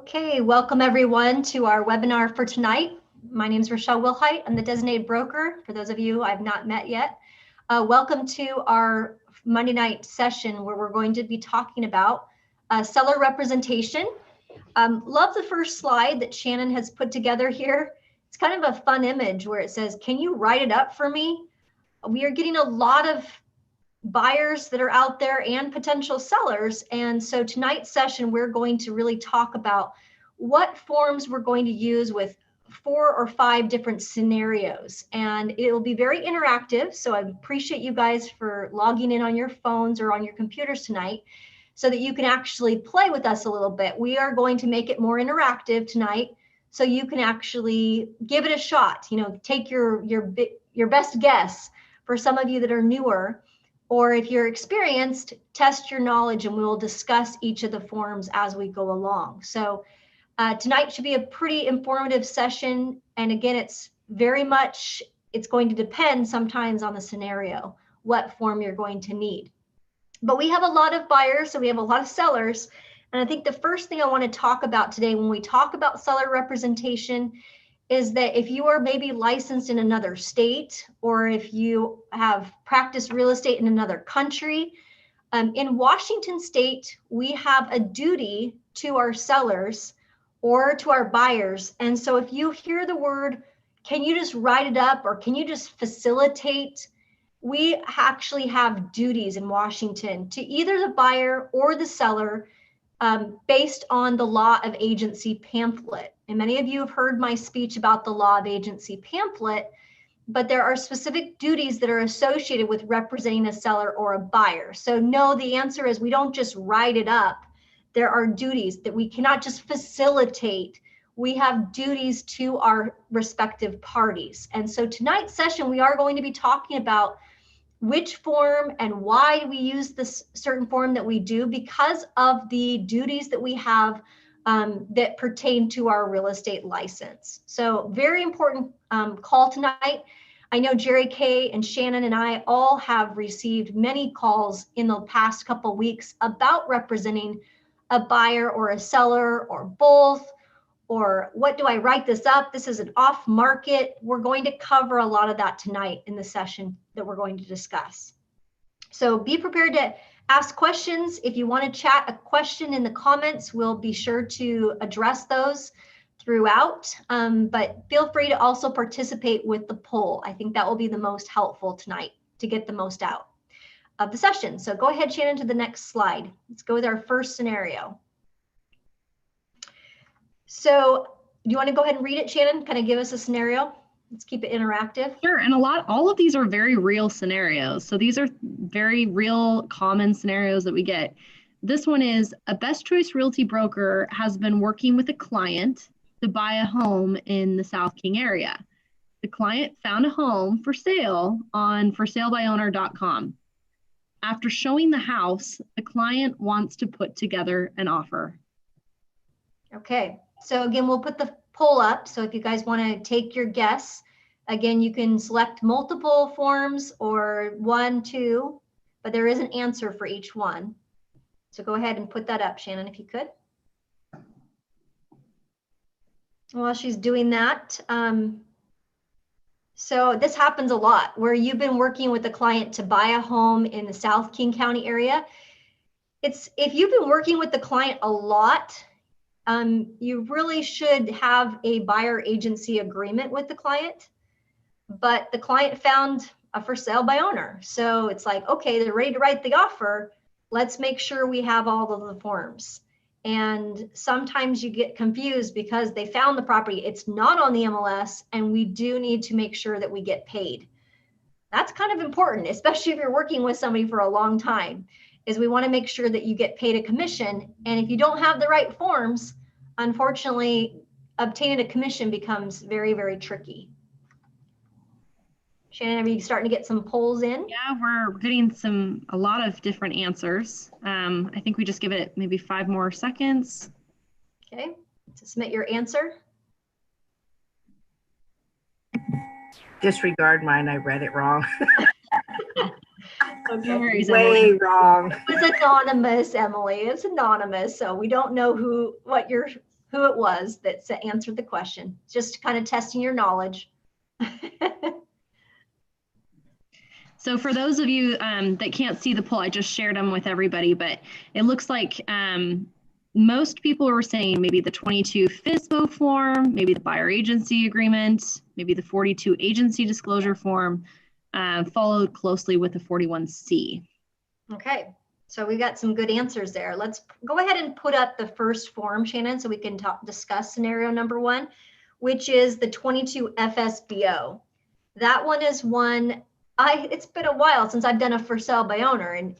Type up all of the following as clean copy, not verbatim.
Okay, welcome everyone to our webinar for tonight. My name is Rochelle Wilhite. I'm the designated broker for those of you I've not met yet. Welcome to our Monday night session where we're going to be talking about seller representation. Love the first slide that Shannon has put together here. It's kind of a fun image where it says, can you write it up for me? We are getting a lot of buyers that are out there and potential sellers. And so tonight's session, we're going to really talk about what forms we're going to use with 4 or 5 different scenarios. And it will be very interactive. So I appreciate you guys for logging in on your phones or on your computers tonight so that you can actually play with us a little bit. We are going to make it more interactive tonight so you can actually give it a shot. You know, take your best guess. For some of you that are newer, or if you're experienced, test your knowledge and we will discuss each of the forms as we go along. So tonight should be a pretty informative session. And again, it's going to depend sometimes on the scenario, what form you're going to need. But we have a lot of buyers, so we have a lot of sellers. And I think the first thing I want to talk about today when we talk about seller representation is that if you are maybe licensed in another state, or if you have practiced real estate in another country, in Washington state, we have a duty to our sellers or to our buyers. And so if you hear the word, can you just write it up or can you just facilitate? We actually have duties in Washington to either the buyer or the seller based on the law of agency pamphlet. And many of you have heard my speech about the law of agency pamphlet, but there are specific duties that are associated with representing a seller or a buyer. So no, the answer is we don't just write it up. There are duties that we cannot just facilitate. We have duties to our respective parties. And so tonight's session, we are going to be talking about which form and why we use this certain form that we do because of the duties that we have that pertain to our real estate license. So very important call tonight. I know Jerry Kay and Shannon and I all have received many calls in the past couple of weeks about representing a buyer or a seller or both, or what do I write this up? This is an off market. We're going to cover a lot of that tonight in the session that we're going to discuss. So be prepared to ask questions. If you want to chat a question in the comments, we'll be sure to address those throughout. But feel free to also participate with the poll. I think that will be the most helpful tonight to get the most out of the session. So go ahead, Shannon, to the next slide. Let's go with our first scenario. So do you want to go ahead and read it, Shannon? Kind of give us a scenario. Let's keep it interactive. Sure, and all of these are very real scenarios. So these are very real common scenarios that we get. This one is a Best Choice Realty broker has been working with a client to buy a home in the South King area. The client found a home for sale on forsalebyowner.com. After showing the house, the client wants to put together an offer. Okay. So again, we'll put the poll up. So if you guys want to take your guess, again, you can select multiple forms or 1, 2, but there is an answer for each one. So go ahead and put that up, Shannon, if you could. While she's doing that, so this happens a lot where you've been working with a client to buy a home in the South King County area. If you've been working with the client a lot, you really should have a buyer agency agreement with the client, but the client found a for sale by owner. So it's like, okay, they're ready to write the offer. Let's make sure we have all of the forms. And sometimes you get confused because they found the property. It's not on the MLS, and we do need to make sure that we get paid. That's kind of important, especially if you're working with somebody for a long time, is we want to make sure that you get paid a commission. And if you don't have the right forms, unfortunately, obtaining a commission becomes very, very tricky. Shannon, are you starting to get some polls in? Yeah, we're getting a lot of different answers. I think we just give it maybe 5 more seconds. Okay, to submit your answer. Disregard mine, I read it wrong. No worries, Way Emily. wrong. It was anonymous, Emily. It's anonymous, so we don't know what your who it was that answered the question, just kind of testing your knowledge. So for those of you that can't see the poll, I just shared them with everybody, but it looks like most people were saying maybe the 22 FSBO form, maybe the buyer agency agreement, maybe the 42 agency disclosure form, followed closely with the 41C. Okay, so we got some good answers there. Let's go ahead and put up the first form, Shannon, so we can discuss scenario number 1, which is the 22 FSBO. That one is one, it's been a while since I've done a for sale by owner, and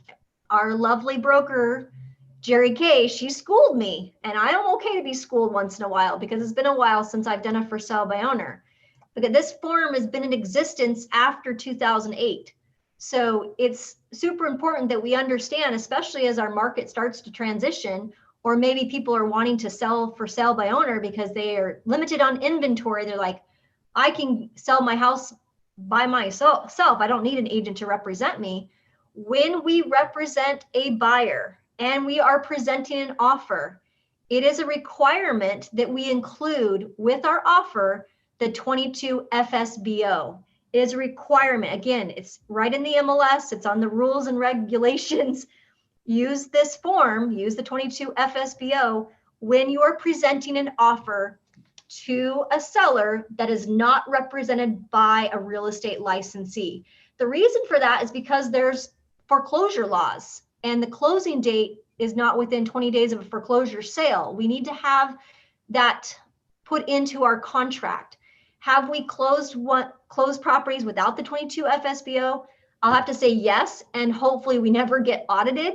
our lovely broker, Jerry Kay, she schooled me, and I am okay to be schooled once in a while because it's been a while since I've done a for sale by owner. Because this form has been in existence after 2008. So it's super important that we understand, especially as our market starts to transition, or maybe people are wanting to sell for sale by owner because they are limited on inventory. They're like, I can sell my house by myself. I don't need an agent to represent me. When we represent a buyer and we are presenting an offer, it is a requirement that we include with our offer the 22 FSBO. It is a requirement. Again, it's right in the MLS. It's on the rules and regulations. Use this form, use the 22 FSBO when you are presenting an offer to a seller that is not represented by a real estate licensee. The reason for that is because there's foreclosure laws, and the closing date is not within 20 days of a foreclosure sale. We need to have that put into our contract. Have we closed properties without the 22 FSBO? I'll have to say yes, and hopefully we never get audited.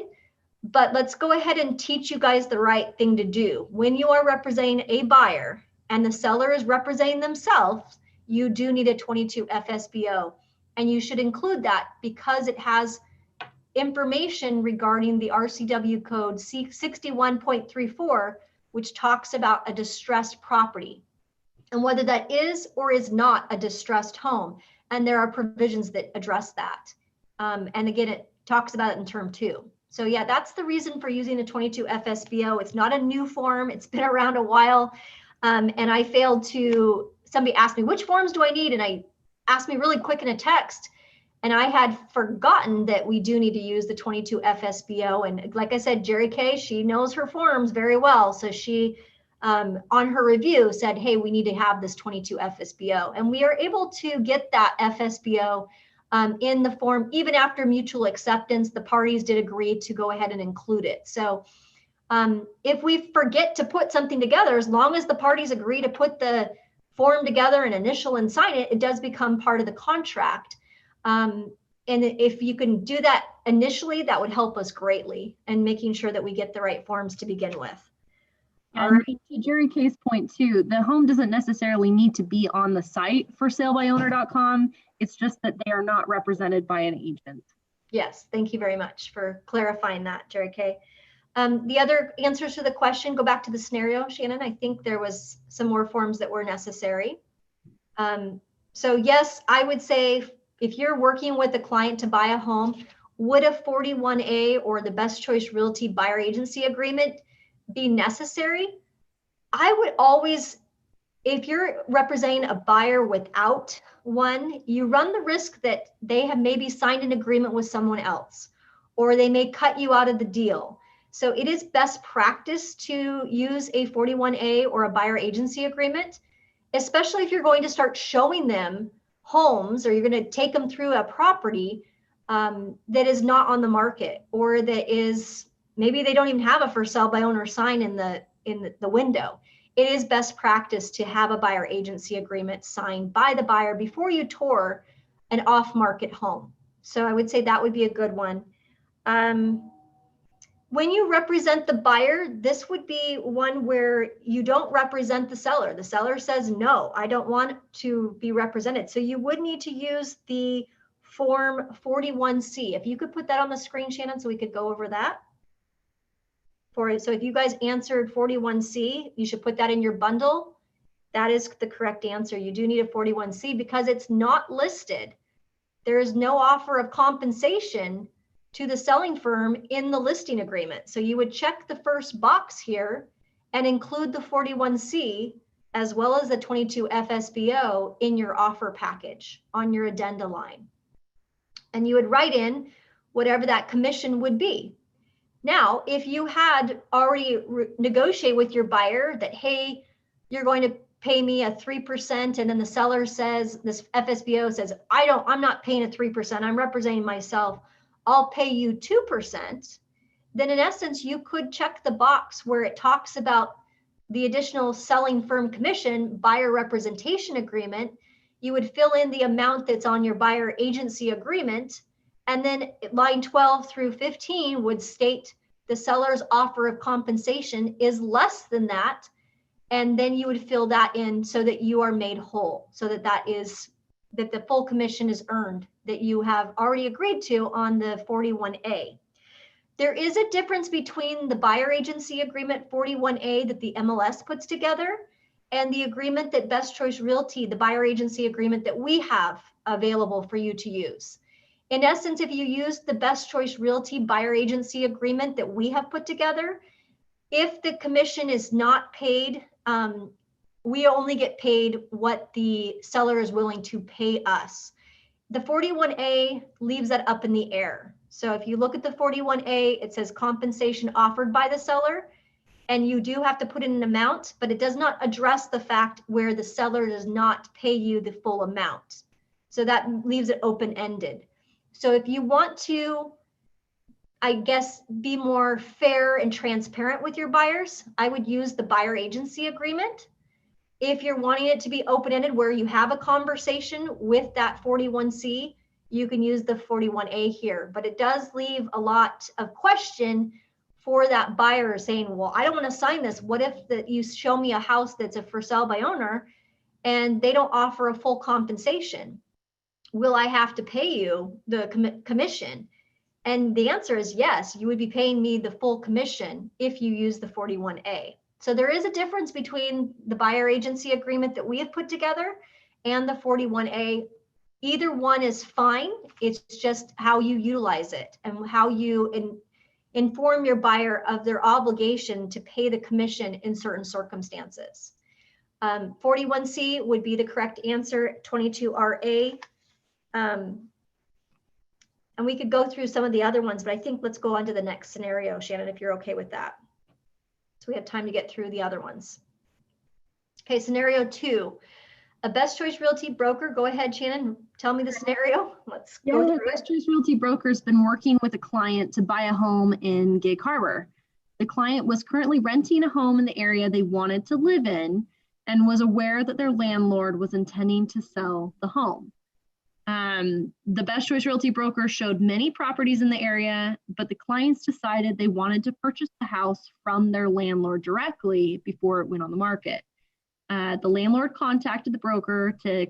But let's go ahead and teach you guys the right thing to do. When you are representing a buyer and the seller is representing themselves, you do need a 22 FSBO. And you should include that because it has information regarding the RCW code C61.34, which talks about a distressed property and whether that is or is not a distressed home. And there are provisions that address that. And again, it talks about it in term 2. So yeah, that's the reason for using the 22 FSBO. It's not a new form. It's been around a while. And I failed to, somebody asked me, which forms do I need? And I asked me really quick in a text. And I had forgotten that we do need to use the 22 FSBO. And like I said, Jerry Kay, she knows her forms very well. So she, on her review, said, hey, we need to have this 22 FSBO. And we are able to get that FSBO in the form, even after mutual acceptance. The parties did agree to go ahead and include it. So if we forget to put something together, as long as the parties agree to put the form together and initial and sign it, it does become part of the contract. And if you can do that initially, that would help us greatly in making sure that we get the right forms to begin with. And to Jerry Kay's point too, the home doesn't necessarily need to be on the site for salebyowner.com. It's just that they are not represented by an agent. Yes, thank you very much for clarifying that, Jerry Kay. The other answers to the question, go back to the scenario, Shannon. I think there was some more forms that were necessary. So yes, I would say if you're working with a client to buy a home, would a 41A or the Best Choice Realty Buyer Agency Agreement be necessary? I would always, if you're representing a buyer without one, you run the risk that they have maybe signed an agreement with someone else, or they may cut you out of the deal. So it is best practice to use a 41A or a buyer agency agreement, especially if you're going to start showing them homes, or you're going to take them through a property that is not on the market, or that is, maybe they don't even have a for sale by owner sign in the window. It is best practice to have a buyer agency agreement signed by the buyer before you tour an off-market home. So I would say that would be a good one. When you represent the buyer, this would be one where you don't represent the seller. The seller says, no, I don't want to be represented. So you would need to use the form 41C. If you could put that on the screen, Shannon, so we could go over that. So if you guys answered 41C, you should put that in your bundle. That is the correct answer. You do need a 41C because it's not listed. There is no offer of compensation to the selling firm in the listing agreement. So you would check the first box here and include the 41C as well as the 22 FSBO in your offer package on your addenda line. And you would write in whatever that commission would be. Now, if you had already negotiated with your buyer that, hey, you're going to pay me a 3%, and then the seller says, this FSBO says, I'm not paying a 3%, I'm representing myself, I'll pay you 2%, then in essence, you could check the box where it talks about the additional selling firm commission buyer representation agreement. You would fill in the amount that's on your buyer agency agreement, and then line 12 through 15 would state the seller's offer of compensation is less than that. And then you would fill that in so that you are made whole, so that the full commission is earned that you have already agreed to on the 41A. There is a difference between the buyer agency agreement 41A that the MLS puts together and the agreement that Best Choice Realty, the buyer agency agreement that we have available for you to use. In essence, if you use the Best Choice Realty buyer agency agreement that we have put together, if the commission is not paid, we only get paid what the seller is willing to pay us. The 41A leaves that up in the air. So if you look at the 41A, it says compensation offered by the seller, and you do have to put in an amount, but it does not address the fact where the seller does not pay you the full amount. So that leaves it open-ended. So if you want to, I guess, be more fair and transparent with your buyers, I would use the buyer agency agreement. If you're wanting it to be open-ended where you have a conversation with that 41C, you can use the 41A here, but it does leave a lot of question for that buyer saying, well, I don't want to sign this. What if you show me a house that's a for sale by owner and they don't offer a full compensation? Will I have to pay you the commission? And the answer is yes, you would be paying me the full commission if you use the 41A. So there is a difference between the buyer agency agreement that we have put together and the 41A. Either one is fine. It's just how you utilize it and how you inform your buyer of their obligation to pay the commission in certain circumstances. 41C would be the correct answer, 22RA. And we could go through some of the other ones, but I think let's go on to the next scenario, Shannon, if you're okay with that. So we have time to get through the other ones. Okay, scenario 2. A Best Choice Realty broker, go ahead, Shannon, tell me the scenario. Let's go through it. Best Choice Realty broker has been working with a client to buy a home in Gig Harbor. The client was currently renting a home in the area they wanted to live in and was aware that their landlord was intending to sell the home. The Best Choice Realty broker showed many properties in the area, but the clients decided they wanted to purchase the house from their landlord directly before it went on the market. The landlord contacted the broker to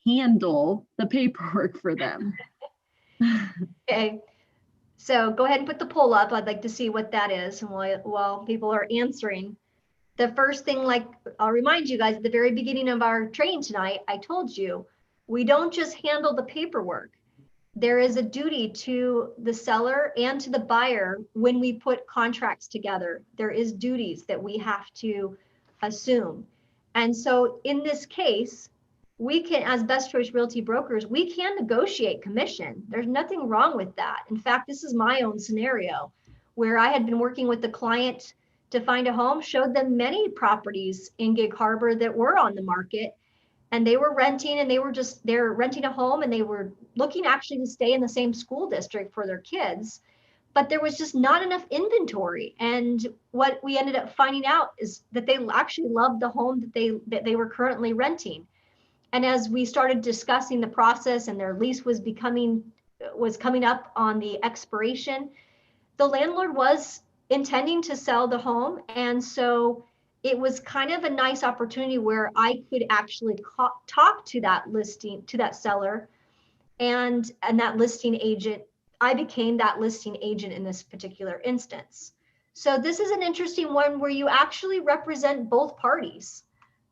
handle the paperwork for them. Okay, so go ahead and put the poll up. I'd like to see what that is. And while people are answering, the first thing, like I'll remind you guys at the very beginning of our training tonight, I told you, we don't just handle the paperwork. There is a duty to the seller and to the buyer when we put contracts together. There is duties that we have to assume. And so in this case, we can, as Best Choice Realty brokers, we can negotiate commission. There's nothing wrong with that. In fact, this is my own scenario where I had been working with the client to find a home, showed them many properties in Gig Harbor that were on the market, and they were renting, and they're renting a home, and they were looking actually to stay in the same school district for their kids, but there was just not enough inventory. And what we ended up finding out is that they actually loved the home that they were currently renting. And as we started discussing the process and their lease was coming up on the expiration, the landlord was intending to sell the home. And so it was kind of a nice opportunity where I could actually talk to that seller and that listing agent. I became that listing agent in this particular instance. So this is an interesting one where you actually represent both parties.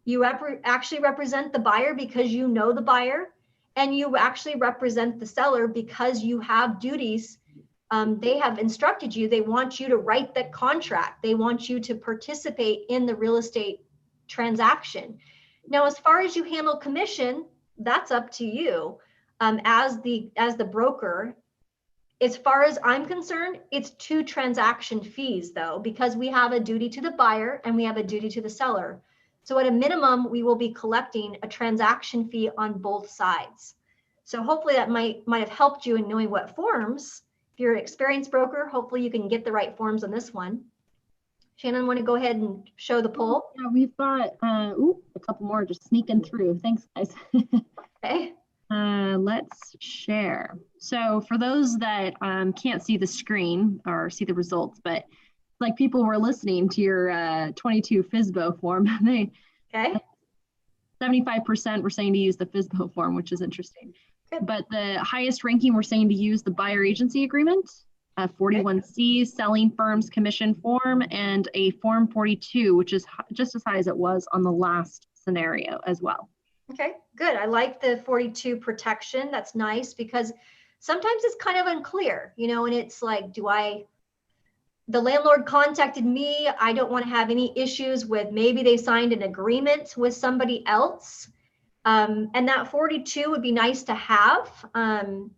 You actually represent the buyer because you know the buyer, and you actually represent the seller because you have duties They have instructed you, they want you to write the contract. They want you to participate in the real estate transaction. Now, as far as you handle commission, that's up to you as the broker. As far as I'm concerned, it's 2 transaction fees though, because we have a duty to the buyer and we have a duty to the seller. So at a minimum, we will be collecting a transaction fee on both sides. So hopefully that might have helped you in knowing what forms. If you're an experienced broker, hopefully you can get the right forms on this one. Shannon, want to go ahead and show the poll? Yeah, we've got a couple more just sneaking through. Thanks, guys. Okay. Let's share. So for those that can't see the screen or see the results, but like people who are listening to your 22 FSBO form, they 75% were saying to use the FSBO form, which is interesting. Good. But the highest ranking were saying to use the buyer agency agreement, 41C, selling firms commission form, and a form 42, which is just as high as it was on the last scenario as well. Okay, good. I like the 42 protection. That's nice because sometimes it's kind of unclear, and it's like, the landlord contacted me. I don't want to have any issues with, maybe they signed an agreement with somebody else. And that 42 would be nice to have.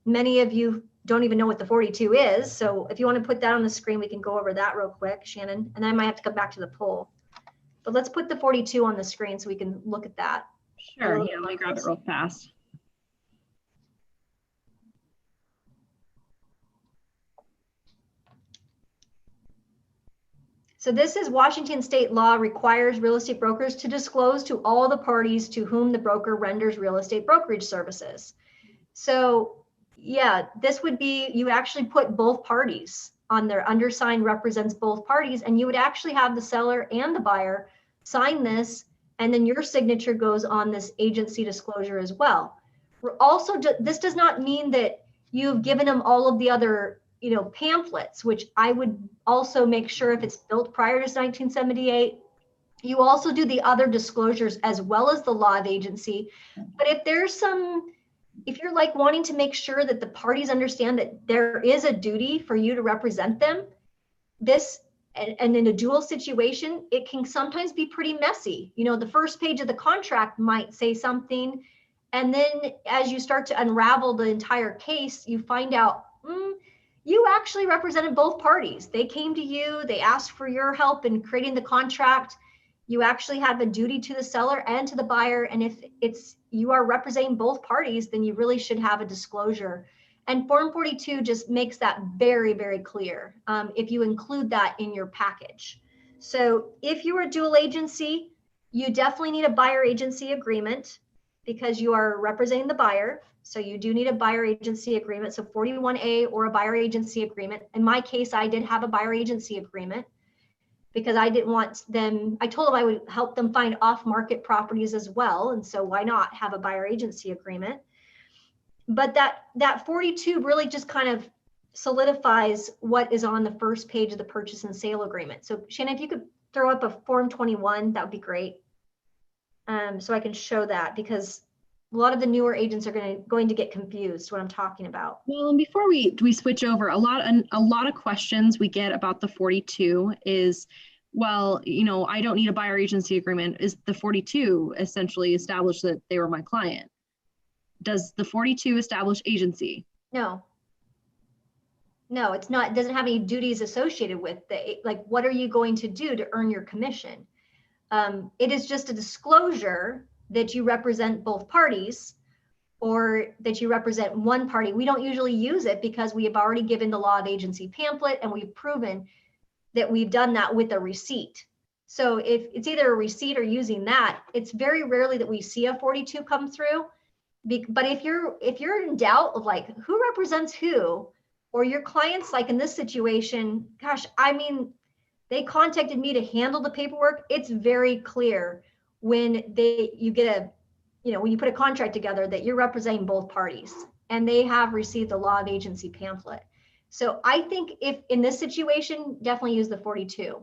Many of you don't even know what the 42 is. So if you want to put that on the screen, we can go over that real quick, Shannon, and I might have to come back to the poll. But let's put the 42 on the screen so we can look at that. Sure, yeah, let me grab it real fast. So this is Washington state law requires real estate brokers to disclose to all the parties to whom the broker renders real estate brokerage services. So yeah, this would be, you actually put both parties on there. Undersigned represents both parties, and you would actually have the seller and the buyer sign this, and then your signature goes on this agency disclosure as well. We're also, this does not mean that you've given them all of the other pamphlets, which I would also make sure if it's built prior to 1978, you also do the other disclosures as well as the law of agency. But if you're like wanting to make sure that the parties understand that there is a duty for you to represent them, and in a dual situation, it can sometimes be pretty messy. The first page of the contract might say something, and then as you start to unravel the entire case, you find out, you actually represented both parties. They came to you, they asked for your help in creating the contract. You actually have a duty to the seller and to the buyer. And if you are representing both parties, then you really should have a disclosure. And Form 42 just makes that very, very clear if you include that in your package. So if you are dual agency, you definitely need a buyer agency agreement because you are representing the buyer. So you do need a buyer agency agreement. So 41A or a buyer agency agreement. In my case, I did have a buyer agency agreement because I didn't want them, I told them I would help them find off-market properties as well. And so why not have a buyer agency agreement? But that 42 really just kind of solidifies what is on the first page of the purchase and sale agreement. So Shannon, if you could throw up a Form 21, that would be great. So I can show that because a lot of the newer agents are going to get confused what I'm talking about. Well, and before we switch over, a lot of questions we get about the 42 is, well, I don't need a buyer agency agreement. Is the 42 essentially establish that they were my client? Does the 42 establish agency? No, it's not. It doesn't have any duties associated with it. Like, what are you going to do to earn your commission? It is just a disclosure that you represent both parties or that you represent one party. We don't usually use it because we have already given the law of agency pamphlet and we've proven that we've done that with a receipt. So if it's either a receipt or using that, it's very rarely that we see a 42 come through. But if you're in doubt of like who represents who, or your clients, like in this situation, gosh, I mean, they contacted me to handle the paperwork. It's very clear when you put a contract together that you're representing both parties and they have received the law of agency pamphlet. So I think if in this situation, definitely use the 42.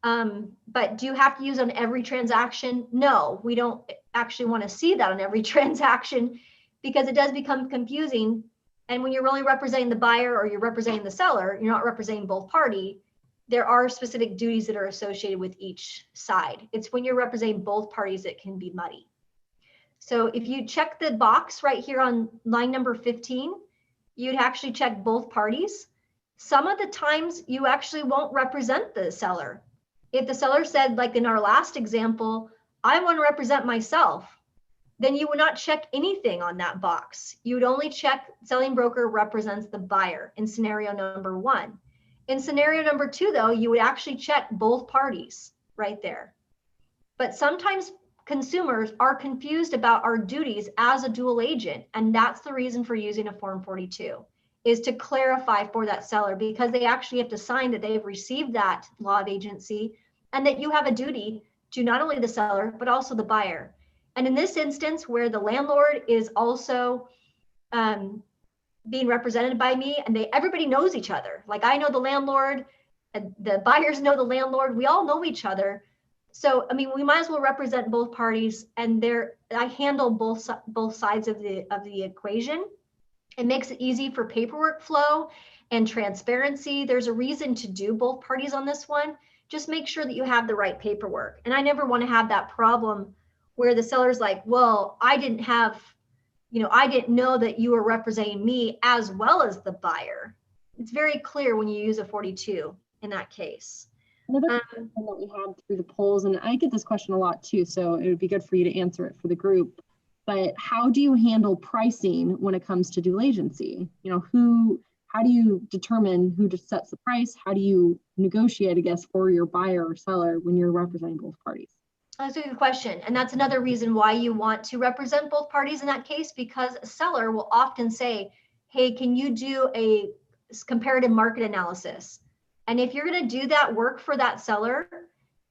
But do you have to use on every transaction? No, we don't actually want to see that on every transaction because it does become confusing And when you're really representing the buyer or you're representing the seller, you're not representing both party. There are specific duties that are associated with each side. It's when you're representing both parties that can be muddy. So if you check the box right here on line number 15, you'd actually check both parties. Some of the times you actually won't represent the seller. If the seller said, like in our last example, I want to represent myself, then you would not check anything on that box. You would only check selling broker represents the buyer in scenario number 1. In scenario number 2, though, you would actually check both parties right there. But sometimes consumers are confused about our duties as a dual agent, and that's the reason for using a Form 42, is to clarify for that seller, because they actually have to sign that they've received that law of agency and that you have a duty to not only the seller, but also the buyer. And in this instance, where the landlord is also being represented by me, and everybody knows each other. Like I know the landlord, and the buyers know the landlord. We all know each other. So I mean, we might as well represent both parties. And I handle both sides of the equation. It makes it easy for paperwork flow and transparency. There's a reason to do both parties on this one. Just make sure that you have the right paperwork. And I never want to have that problem where the seller's like, well, I didn't know that you were representing me as well as the buyer. It's very clear when you use a 42 in that case. Another question that we had through the polls, and I get this question a lot too, so it would be good for you to answer it for the group, but how do you handle pricing when it comes to dual agency? How do you determine who sets the price? How do you negotiate, I guess, for your buyer or seller when you're representing both parties? That's a good question. And that's another reason why you want to represent both parties in that case, because a seller will often say, hey, can you do a comparative market analysis? And if you're going to do that work for that seller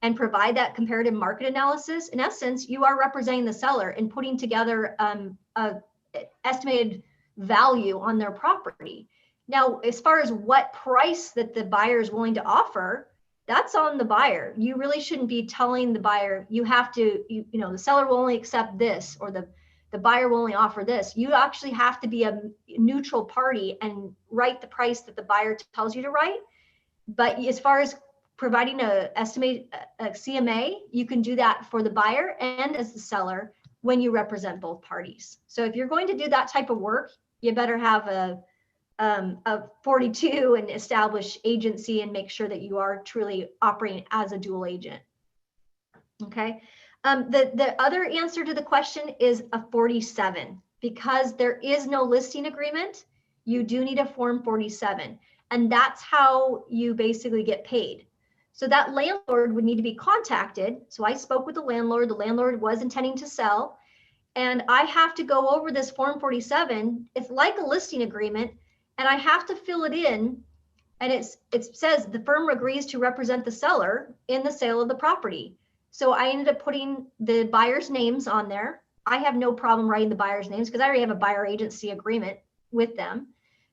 and provide that comparative market analysis, in essence, you are representing the seller and putting together a estimated value on their property. Now, as far as what price that the buyer is willing to offer, that's on the buyer. You really shouldn't be telling the buyer, you have to, the seller will only accept this, or the buyer will only offer this. You actually have to be a neutral party and write the price that the buyer tells you to write. But as far as providing a CMA, you can do that for the buyer and as the seller when you represent both parties. So if you're going to do that type of work, you better have a 42 and establish agency and make sure that you are truly operating as a dual agent. Okay. The other answer to the question is a 47. Because there is no listing agreement, you do need a Form 47. And that's how you basically get paid. So that landlord would need to be contacted. So I spoke with the landlord. The landlord was intending to sell. And I have to go over this Form 47. It's like a listing agreement. And I have to fill it in, and it says the firm agrees to represent the seller in the sale of the property. So I ended up putting the buyer's names on there. I have no problem writing the buyer's names because I already have a buyer agency agreement with them.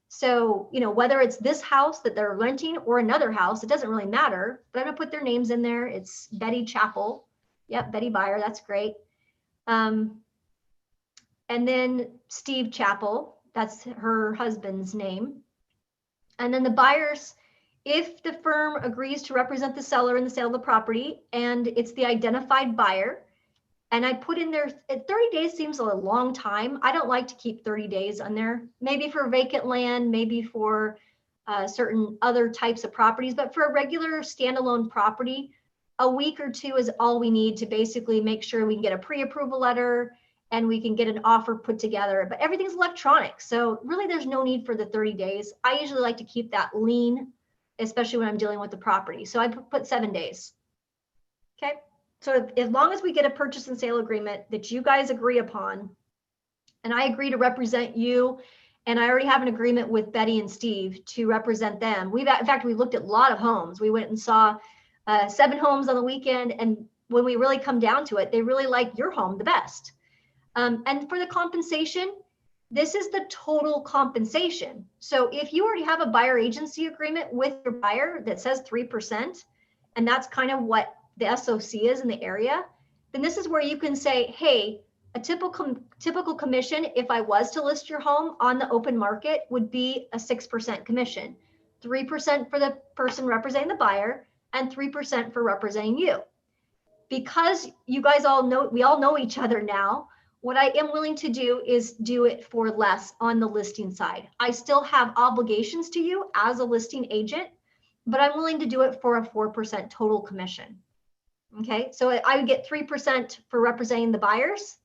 So, whether it's this house that they're renting or another house, it doesn't really matter, but I'm gonna put their names in there. It's Betty Chappell. Yep, Betty Buyer, that's great. And then Steve Chappell. That's her husband's name. And then the buyers, if the firm agrees to represent the seller in the sale of the property and it's the identified buyer, and I put in there, 30 days seems a long time. I don't like to keep 30 days on there, maybe for vacant land, maybe for certain other types of properties, but for a regular standalone property, a week or two is all we need to basically make sure we can get a pre-approval letter and we can get an offer put together, but everything's electronic. So really there's no need for the 30 days. I usually like to keep that lean, especially when I'm dealing with the property. So I put 7 days. Okay. So as long as we get a purchase and sale agreement that you guys agree upon, and I agree to represent you, and I already have an agreement with Betty and Steve to represent them. In fact, we looked at a lot of homes. We went and saw 7 homes on the weekend. And when we really come down to it, they really like your home the best. And for the compensation, this is the total compensation. So if you already have a buyer agency agreement with your buyer that says 3%, and that's kind of what the SOC is in the area, then this is where you can say, hey, A typical commission, if I was to list your home on the open market, would be a 6% commission, 3% for the person representing the buyer and 3% for representing you. Because you guys all know, we all know each other now, what I am willing to do is do it for less on the listing side. I still have obligations to you as a listing agent, but I'm willing to do it for a 4% total commission. Okay, so I would get 3% for representing the buyers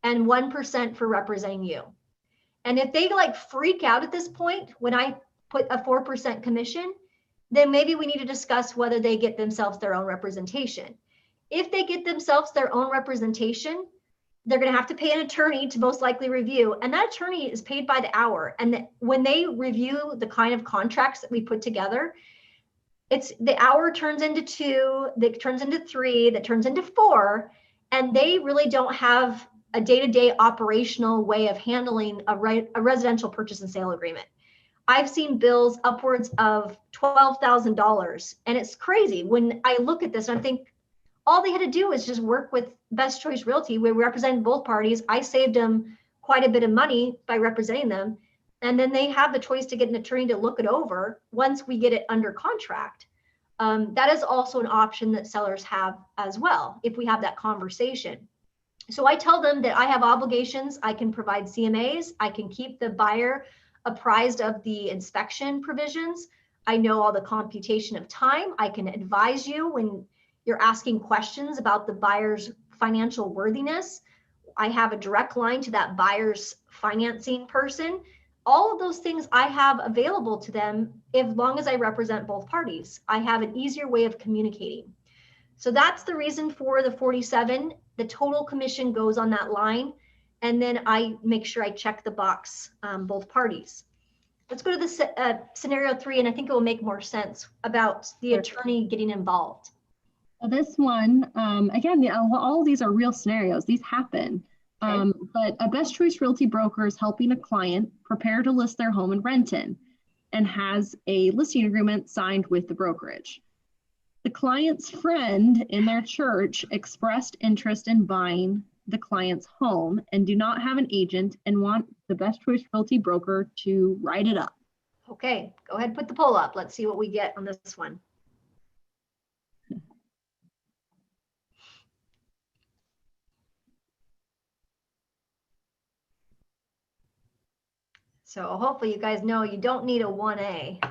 and 1% for representing you. And if they like freak out at this point, when I put a 4% commission, then maybe we need to discuss whether they get themselves their own representation. If they get themselves their own representation, they're going to have to pay an attorney to most likely review. And that attorney is paid by the hour. And when they review the kind of contracts that we put together, it's the hour turns into 2, that turns into 3, that turns into 4. And they really don't have a day-to-day operational way of handling a residential purchase and sale agreement. I've seen bills upwards of $12,000, and it's crazy. When I look at this, and I think all they had to do is just work with Best Choice Realty. We represented both parties. I saved them quite a bit of money by representing them, and then they have the choice to get an attorney to look it over once we get it under contract. That is also an option that sellers have as well, if we have that conversation. So I tell them that I have obligations. I can provide CMAs. I can keep the buyer apprised of the inspection provisions. I know all the computation of time. I can advise you when you're asking questions about the buyer's financial worthiness. I have a direct line to that buyer's financing person. All of those things I have available to them as long as I represent both parties. I have an easier way of communicating. So that's the reason for the 47. The total commission goes on that line. And then I make sure I check the box, both parties. Let's go to the scenario 3, and I think it will make more sense about the attorney getting involved. Well, this one, again, all of these are real scenarios. These happen. Okay. But a Best Choice Realty broker is helping a client prepare to list their home in Renton and has a listing agreement signed with the brokerage. The client's friend in their church expressed interest in buying the client's home and do not have an agent and want the Best Choice Realty broker to write it up. Okay, go ahead and put the poll up. Let's see what we get on this one. So hopefully you guys know you don't need a 1A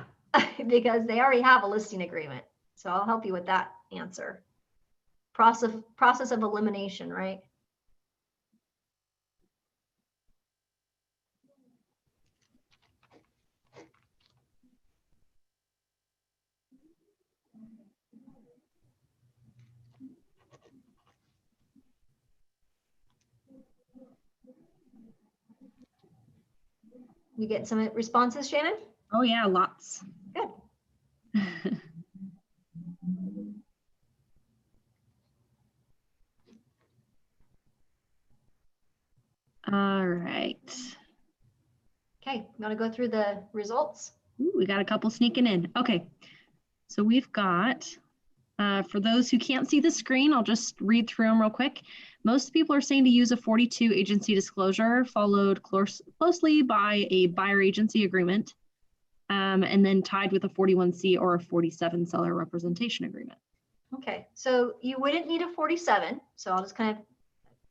because they already have a listing agreement. So I'll help you with that answer. Process of elimination, right? You get some responses, Shannon? Oh yeah, lots. Good. All right. Okay, you want to go through the results? Ooh, we got a couple sneaking in. Okay, so we've got, for those who can't see the screen, I'll just read through them real quick. Most people are saying to use a 42 agency disclosure, followed closely by a buyer agency agreement, and then tied with a 41C or a 47 seller representation agreement. Okay, so you wouldn't need a 47. So I'll just kind of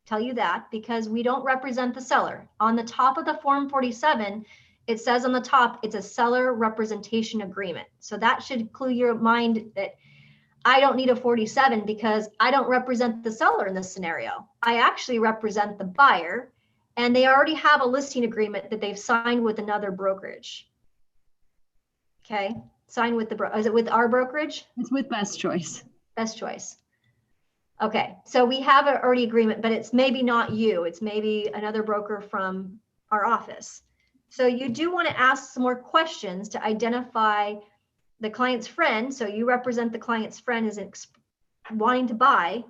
tell you that because we don't represent the seller. On the top of the Form 47, it says on the top, it's a seller representation agreement. So that should clue your mind that I don't need a 47 because I don't represent the seller in this scenario. I actually represent the buyer, and they already have a listing agreement that they've signed with another brokerage. Okay, signed with is it with our brokerage? It's with Best Choice. Best Choice. Okay, so we have an already agreement, but it's maybe not you. It's maybe another broker from our office. So you do want to ask some more questions to identify the client's friend. So you represent the client's friend is wanting to buy.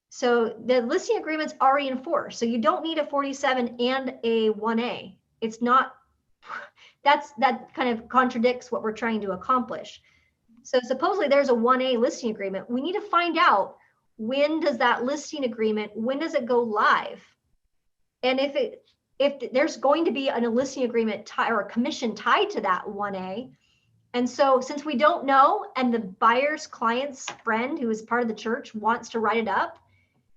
So the listing agreement's already in force. So you don't need a 47 and a 1A. It's not, that kind of contradicts what we're trying to accomplish. So supposedly there's a 1A listing agreement. We need to find out when does that listing agreement, when does it go live? And if there's going to be a listing agreement or a commission tied to that 1A, and so since we don't know, and the buyer's client's friend who is part of the church wants to write it up,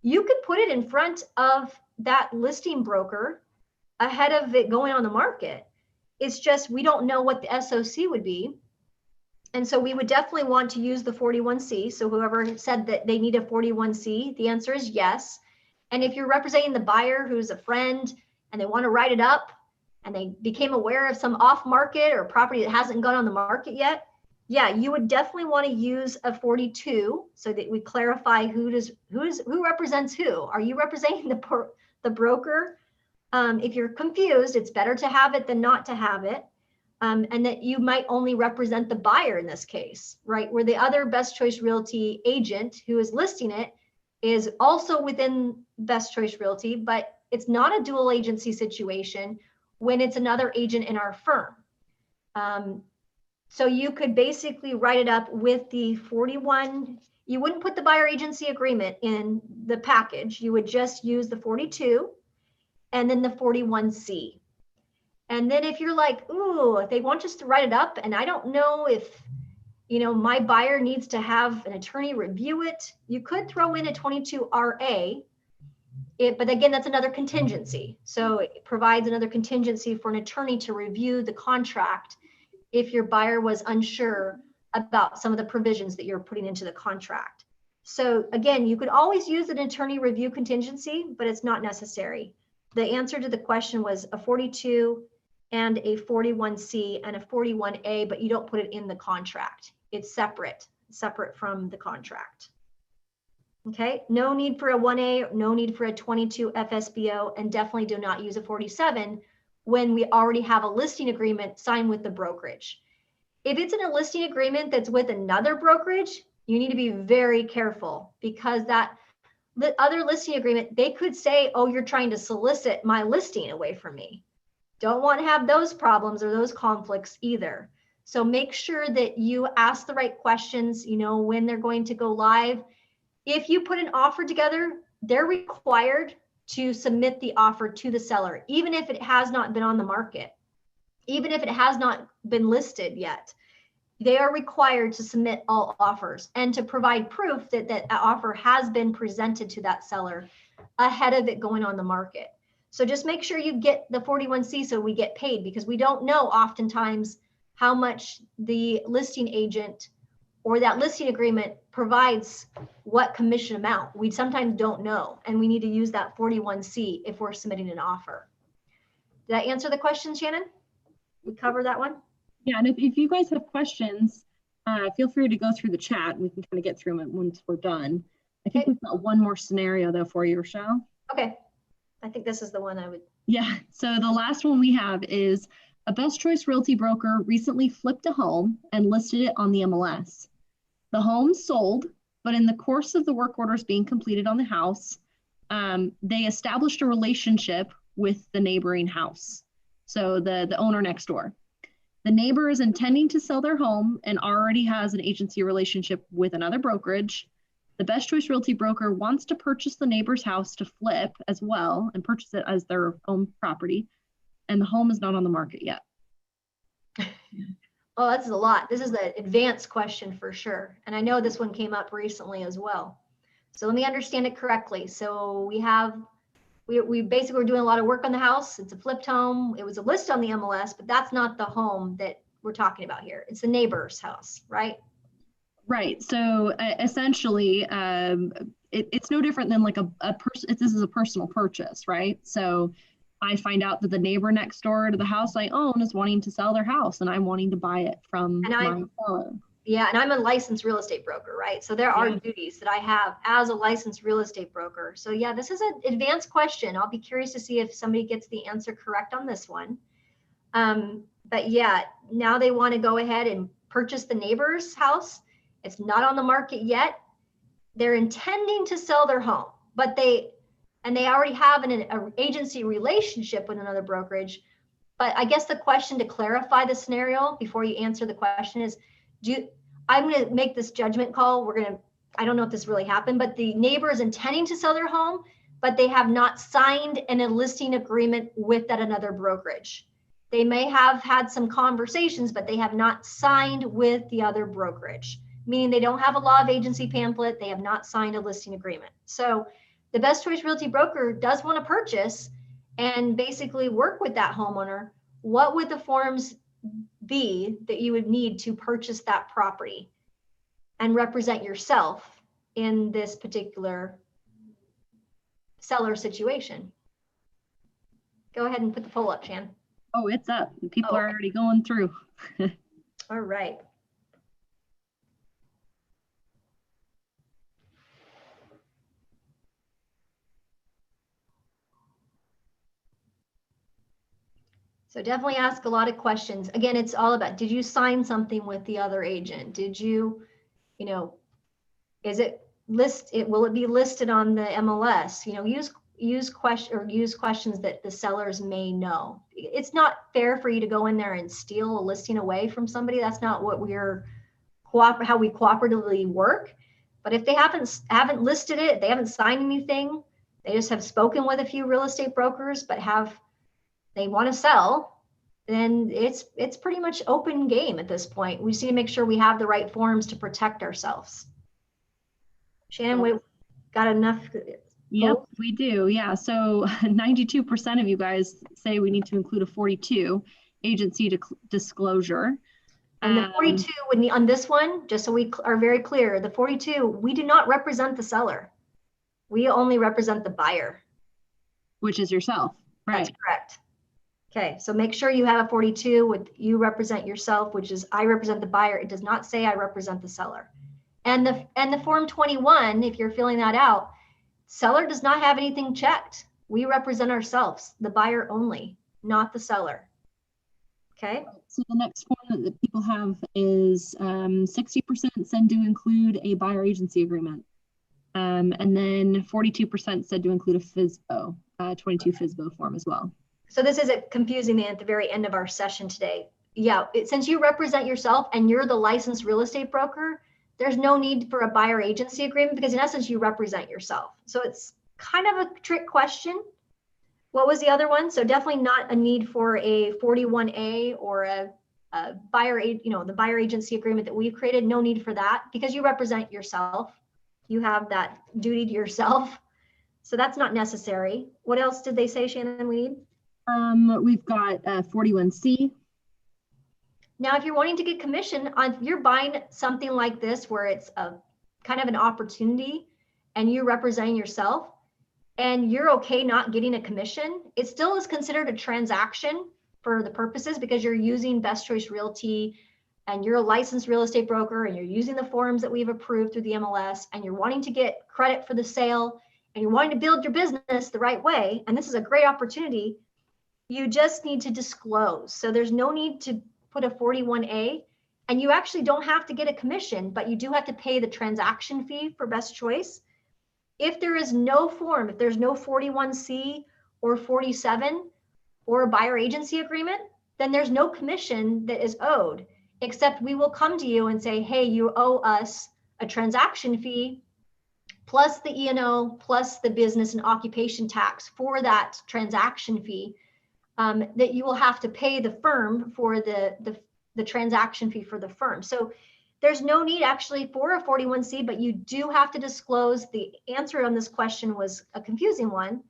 you could put it in front of that listing broker ahead of it going on the market. It's just we don't know what the SOC would be. And so we would definitely want to use the 41C. So whoever said that they need a 41C, the answer is yes. And if you're representing the buyer who's a friend and they want to write it up and they became aware of some off market or property that hasn't gone on the market yet, yeah, you would definitely want to use a 42 so that we clarify who represents who. Are you representing the broker? If you're confused, it's better to have it than not to have it. And that you might only represent the buyer in this case, right? Where the other Best Choice Realty agent who is listing it is also within Best Choice Realty, but it's not a dual agency situation when it's another agent in our firm. So you could basically write it up with the 41. You wouldn't put the buyer agency agreement in the package. You would just use the 42 and then the 41C. And then if you're like, ooh, they want us to write it up, and I don't know if, my buyer needs to have an attorney review it, you could throw in a 22RA. But again, that's another contingency. So it provides another contingency for an attorney to review the contract if your buyer was unsure about some of the provisions that you're putting into the contract. So again, you could always use an attorney review contingency, but it's not necessary. The answer to the question was a 42 and a 41C and a 41A, but you don't put it in the contract. It's separate from the contract. Okay, no need for a 1A, no need for a 22 FSBO, and definitely do not use a 47 when we already have a listing agreement signed with the brokerage. If it's in a listing agreement that's with another brokerage, you need to be very careful, because that the other listing agreement, they could say, oh, you're trying to solicit my listing away from me. Don't want to have those problems or those conflicts either. So make sure that you ask the right questions, when they're going to go live. If you put an offer together, they're required to submit the offer to the seller, even if it has not been on the market, even if it has not been listed yet. They are required to submit all offers and to provide proof that that offer has been presented to that seller ahead of it going on the market. So just make sure you get the 41C so we get paid, because we don't know oftentimes how much the listing agent or that listing agreement provides, what commission amount. We sometimes don't know, and we need to use that 41C if we're submitting an offer. Did I answer the question, Shannon? We cover that one? Yeah, and if you guys have questions, feel free to go through the chat. We can kind of get through them once we're done. I think we've got one more scenario though for you, Rochelle. Okay. I think this is the one I would. Yeah, so the last one we have is a Best Choice Realty broker recently flipped a home and listed it on the MLS. The home sold, but in the course of the work orders being completed on the house, they established a relationship with the neighboring house. So the owner next door. The neighbor is intending to sell their home and already has an agency relationship with another brokerage. The Best Choice Realty broker wants to purchase the neighbor's house to flip as well and purchase it as their own property. And the home is not on the market yet. Oh, that's a lot. This is the advanced question for sure. And I know this one came up recently as well. So let me understand it correctly. So we basically were doing a lot of work on the house. It's a flipped home. It was a list on the MLS, but that's not the home that we're talking about here. It's the neighbor's house, right? Right. So essentially, it's no different than like a person. This is a personal purchase, right? So I find out that the neighbor next door to the house I own is wanting to sell their house, and I'm wanting to buy it from my seller. Yeah, and I'm a licensed real estate broker, right? So there are duties that I have as a licensed real estate broker. So yeah, this is an advanced question. I'll be curious to see if somebody gets the answer correct on this one. But yeah, now they want to go ahead and purchase the neighbor's house. It's not on the market yet. They're intending to sell their home, but they already have an agency relationship with another brokerage. But I guess the question to clarify the scenario before you answer the question is, I'm going to make this judgment call. I don't know if this really happened, but the neighbor is intending to sell their home, but they have not signed an enlisting agreement with that another brokerage. They may have had some conversations, but they have not signed with the other brokerage, meaning they don't have a law of agency pamphlet. They have not signed a listing agreement. So the Best Choice Realty broker does want to purchase and basically work with that homeowner. What would the forms be that you would need to purchase that property and represent yourself in this particular seller situation? Go ahead and put the poll up, Shan. Oh, it's up. People are already going through. All right. So definitely ask a lot of questions. Again, it's all about, did you sign something with the other agent? Did you, is it will it be listed on the MLS? Use questions that the sellers may know. It's not fair for you to go in there and steal a listing away from somebody. That's not what how we cooperatively work. But if they haven't listed it, they haven't signed anything, they just have spoken with a few real estate brokers, but they want to sell, then it's pretty much open game at this point. We just need to make sure we have the right forms to protect ourselves. Shannon, we got enough? Yep, we do. Yeah. So 92% of you guys say we need to include a 42 agency disclosure. And the 42 would be on this one, just so we are very clear, the 42, we do not represent the seller. We only represent the buyer. Which is yourself, right? That's correct. Okay, so make sure you have a 42 with you represent yourself, which is I represent the buyer. It does not say I represent the seller. And the form 21, if you're filling that out, seller does not have anything checked. We represent ourselves, the buyer only, not the seller. Okay. So the next form that people have is 60% said to include a buyer agency agreement. And then 42% said to include a FSBO, 22 FSBO form as well. So this isn't confusing at the very end of our session today. Yeah, since you represent yourself and you're the licensed real estate broker, there's no need for a buyer agency agreement because in essence, you represent yourself. So it's kind of a trick question. What was the other one? So definitely not a need for a 41A or a buyer, the buyer agency agreement that we've created. No need for that because you represent yourself. You have that duty to yourself. So that's not necessary. What else did they say, Shannon, we need? We've got 41C. Now, if you're wanting to get commission on, if you're buying something like this, where it's a kind of an opportunity and you're representing yourself and you're okay not getting a commission, it still is considered a transaction for the purposes because you're using Best Choice Realty and you're a licensed real estate broker and you're using the forms that we've approved through the MLS and you're wanting to get credit for the sale and you're wanting to build your business the right way. And this is a great opportunity. You just need to disclose. So there's no need to put a 41A and you actually don't have to get a commission, but you do have to pay the transaction fee for Best Choice. If there is no form, if there's no 41C or 47 or a buyer agency agreement, then there's no commission that is owed, except we will come to you and say, hey, you owe us a transaction fee plus the E&O plus the business and occupation tax for that transaction fee. That you will have to pay the firm for the transaction fee for the firm. So there's no need actually for a 41C, but you do have to disclose. The answer on this question was a confusing one.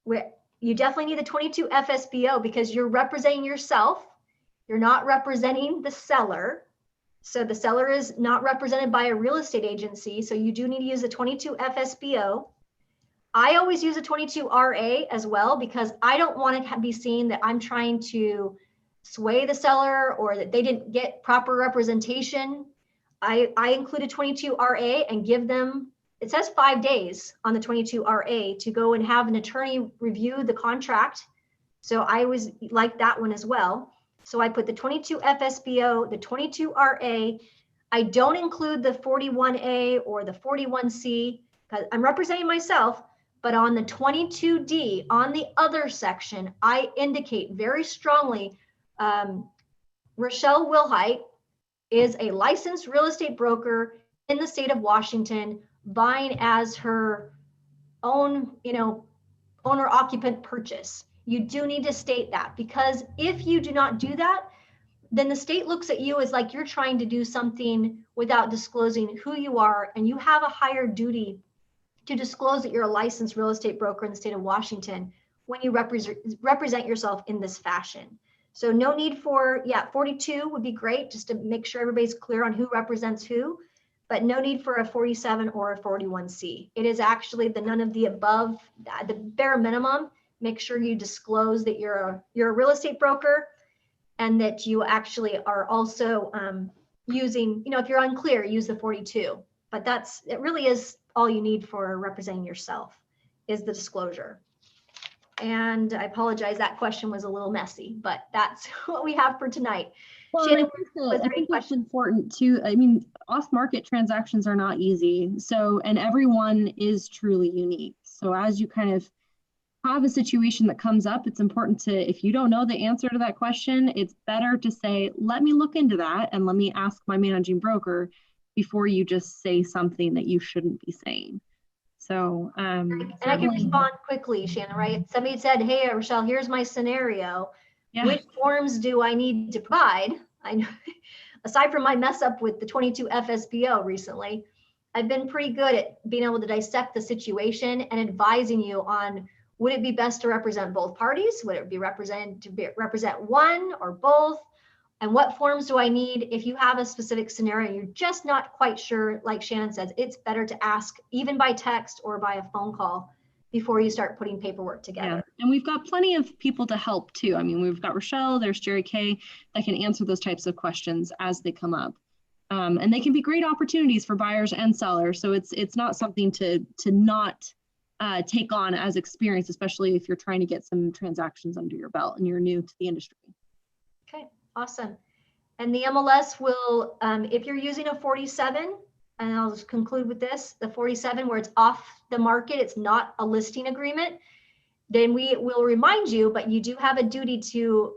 Where you definitely need the 22 FSBO because you're representing yourself. You're not representing the seller. So the seller is not represented by a real estate agency. So you do need to use the 22 FSBO. I always use a 22 RA as well because I don't want to be seen that I'm trying to sway the seller or that they didn't get proper representation. I include a 22 RA and give them, it says 5 days on the 22 RA to go and have an attorney review the contract. So I always like that one as well. So I put the 22 FSBO, the 22 RA. I don't include the 41A or the 41C because I'm representing myself. But on the 22D, on the other section, I indicate very strongly, Rochelle Wilhite is a licensed real estate broker in the state of Washington, buying as her owner occupant purchase. You do need to state that, because if you do not do that, then the state looks at you as like you're trying to do something without disclosing who you are, and you have a higher duty to disclose that you're a licensed real estate broker in the state of Washington when you represent yourself in this fashion. So no need for, 42 would be great, just to make sure everybody's clear on who represents who, but no need for a 47 or a 41C. It is actually the none of the above, the bare minimum. Make sure you disclose that you're a real estate broker, and that you actually are also using, if you're unclear, use the 42. But it really is all you need for representing yourself, is the disclosure. And I apologize, that question was a little messy, but that's what we have for tonight. Well, Shannon, I think that's important too. I mean, off-market transactions are not easy. So, and everyone is truly unique. So as you kind of have a situation that comes up, it's important to, if you don't know the answer to that question, it's better to say, let me look into that and let me ask my managing broker before you just say something that you shouldn't be saying. So, and I can respond quickly, Shannon, right? Somebody said, hey, Rochelle, here's my scenario. Yeah. Which forms do I need to provide? I know, aside from my mess up with the 22 FSBO recently, I've been pretty good at being able to dissect the situation and advising you on, would it be best to represent both parties? Would it be represent one or both? And what forms do I need? If you have a specific scenario, you're just not quite sure, like Shannon says, it's better to ask even by text or by a phone call before you start putting paperwork together. Yeah. And we've got plenty of people to help too. I mean, we've got Rochelle, there's Jerry Kay that can answer those types of questions as they come up. And they can be great opportunities for buyers and sellers. So it's not something to not take on as experience, especially if you're trying to get some transactions under your belt and you're new to the industry. Okay, awesome. And the MLS will, if you're using a 47, and I'll just conclude with this, the 47 where it's off the market, it's not a listing agreement, then we will remind you, but you do have a duty to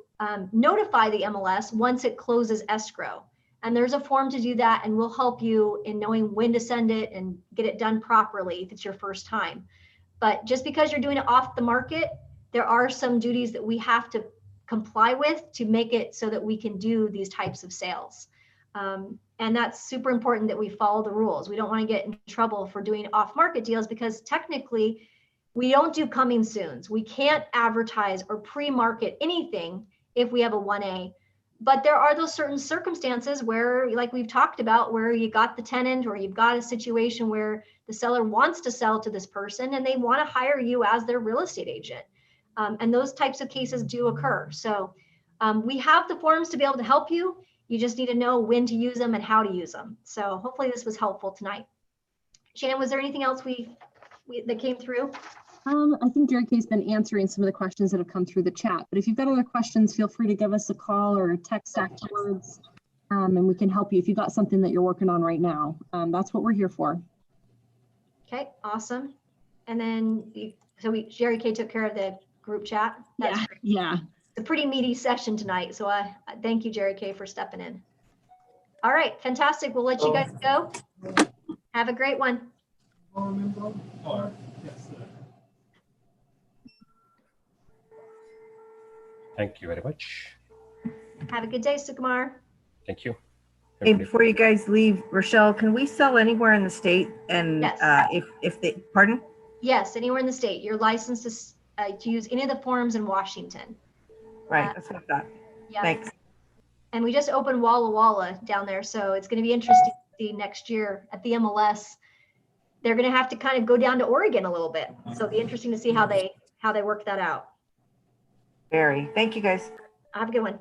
notify the MLS once it closes escrow. And there's a form to do that, and we'll help you in knowing when to send it and get it done properly if it's your first time. But just because you're doing it off the market, there are some duties that we have to comply with to make it so that we can do these types of sales. And that's super important that we follow the rules. We don't want to get in trouble for doing off-market deals, because technically we don't do coming soons. We can't advertise or pre-market anything if we have a 1A. But there are those certain circumstances where, like we've talked about, where you got the tenant or you've got a situation where the seller wants to sell to this person and they want to hire you as their real estate agent. And those types of cases do occur. So we have the forms to be able to help you. You just need to know when to use them and how to use them. So hopefully this was helpful tonight. Shannon, was there anything else that came through? I think Jerry Kay's been answering some of the questions that have come through the chat, but if you've got other questions, feel free to give us a call or a text afterwards, and we can help you if you've got something that you're working on right now. That's what we're here for. Okay, awesome. And then, Jerry Kay took care of the group chat. That's great. Yeah. It's a pretty meaty session tonight, so I thank you, Jerry Kay, for stepping in. All right, fantastic. We'll let you guys go. Have a great one. Thank you very much. Have a good day, Sukumar. Thank you. Hey, before you guys leave, Rochelle, can we sell anywhere in the state? And yes. if they, pardon? Yes, anywhere in the state. You're licensed to use any of the forms in Washington. Right, that's what I thought. Yeah. Thanks. And we just opened Walla Walla down there, so it's going to be interesting to see next year at the MLS. They're going to have to kind of go down to Oregon a little bit, so it'll be interesting to see how they work that out. Very. Thank you, guys. Have a good one.